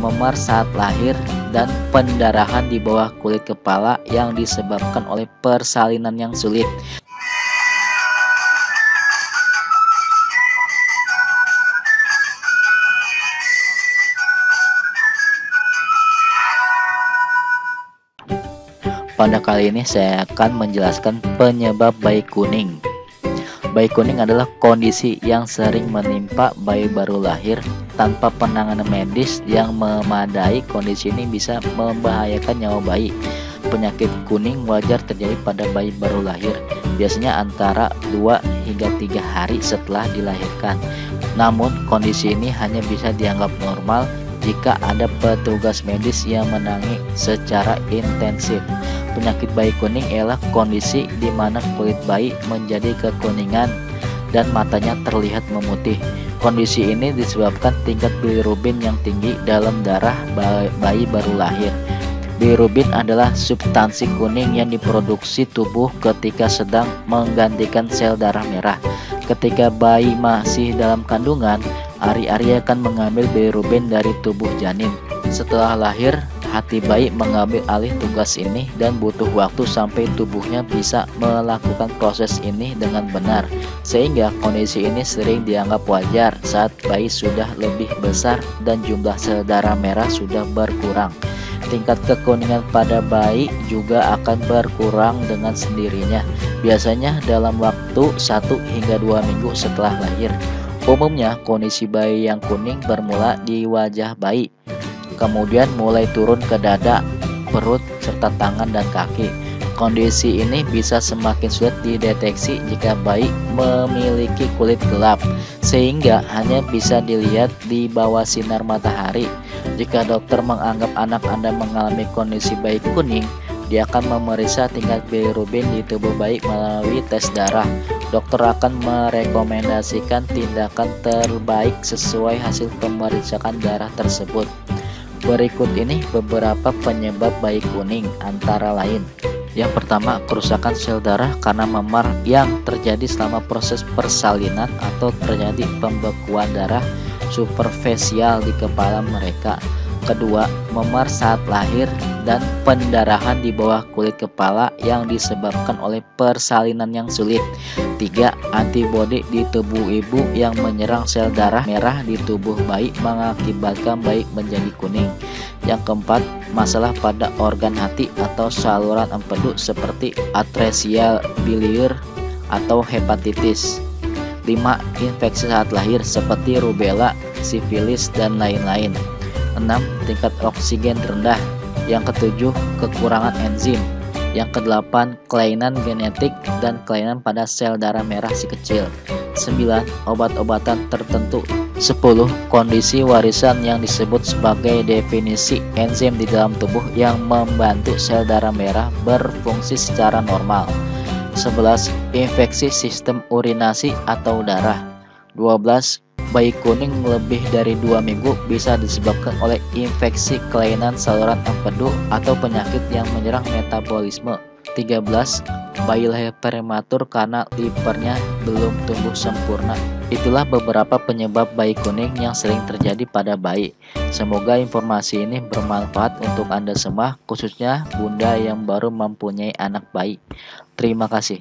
memar saat lahir, dan pendarahan di bawah kulit kepala yang disebabkan oleh persalinan yang sulit. Pada kali ini saya akan menjelaskan penyebab bayi kuning. Bayi kuning adalah kondisi yang sering menimpa bayi baru lahir tanpa penanganan medis yang memadai. Kondisi ini bisa membahayakan nyawa bayi. Penyakit kuning wajar terjadi pada bayi baru lahir, biasanya antara 2 hingga 3 hari setelah dilahirkan. Namun kondisi ini hanya bisa dianggap normal jika ada petugas medis yang menangani secara intensif. Penyakit bayi kuning ialah kondisi di mana kulit bayi menjadi kekuningan dan matanya terlihat memutih. Kondisi ini disebabkan tingkat bilirubin yang tinggi dalam darah bayi baru lahir. Bilirubin adalah substansi kuning yang diproduksi tubuh ketika sedang menggantikan sel darah merah. Ketika bayi masih dalam kandungan, ari-ari akan mengambil bilirubin dari tubuh janin. Setelah lahir, hati bayi mengambil alih tugas ini dan butuh waktu sampai tubuhnya bisa melakukan proses ini dengan benar, sehingga kondisi ini sering dianggap wajar saat bayi sudah lebih besar dan jumlah sel darah merah sudah berkurang. Tingkat kekuningan pada bayi juga akan berkurang dengan sendirinya, biasanya dalam waktu 1 hingga 2 minggu setelah lahir. Umumnya kondisi bayi yang kuning bermula di wajah bayi, kemudian mulai turun ke dada, perut, serta tangan dan kaki. Kondisi ini bisa semakin sulit dideteksi jika bayi memiliki kulit gelap, sehingga hanya bisa dilihat di bawah sinar matahari. Jika dokter menganggap anak Anda mengalami kondisi bayi kuning, dia akan memeriksa tingkat bilirubin di tubuh bayi melalui tes darah. Dokter akan merekomendasikan tindakan terbaik sesuai hasil pemeriksaan darah tersebut. Berikut ini beberapa penyebab bayi kuning, antara lain: yang pertama, kerusakan sel darah karena memar yang terjadi selama proses persalinan atau terjadi pembekuan darah superfisial di kepala mereka. Kedua, memar saat lahir dan pendarahan di bawah kulit kepala yang disebabkan oleh persalinan yang sulit. 3. Antibodi di tubuh ibu yang menyerang sel darah merah di tubuh bayi mengakibatkan bayi menjadi kuning. Yang keempat, masalah pada organ hati atau saluran empedu seperti atresia biliar atau hepatitis. 5. Infeksi saat lahir seperti rubella, sifilis, dan lain-lain. 6. Tingkat oksigen rendah. Yang ketujuh, kekurangan enzim. Yang kedelapan, kelainan genetik dan kelainan pada sel darah merah si kecil. 9. Obat-obatan tertentu. 10. Kondisi warisan yang disebut sebagai definisi enzim di dalam tubuh yang membantu sel darah merah berfungsi secara normal. 11. Infeksi sistem urinasi atau darah. 12. Bayi kuning lebih dari 2 minggu bisa disebabkan oleh infeksi kelainan saluran empedu atau penyakit yang menyerang metabolisme. 13. Bayi lahir prematur karena livernya belum tumbuh sempurna. Itulah beberapa penyebab bayi kuning yang sering terjadi pada bayi. Semoga informasi ini bermanfaat untuk Anda semua, khususnya bunda yang baru mempunyai anak bayi. Terima kasih.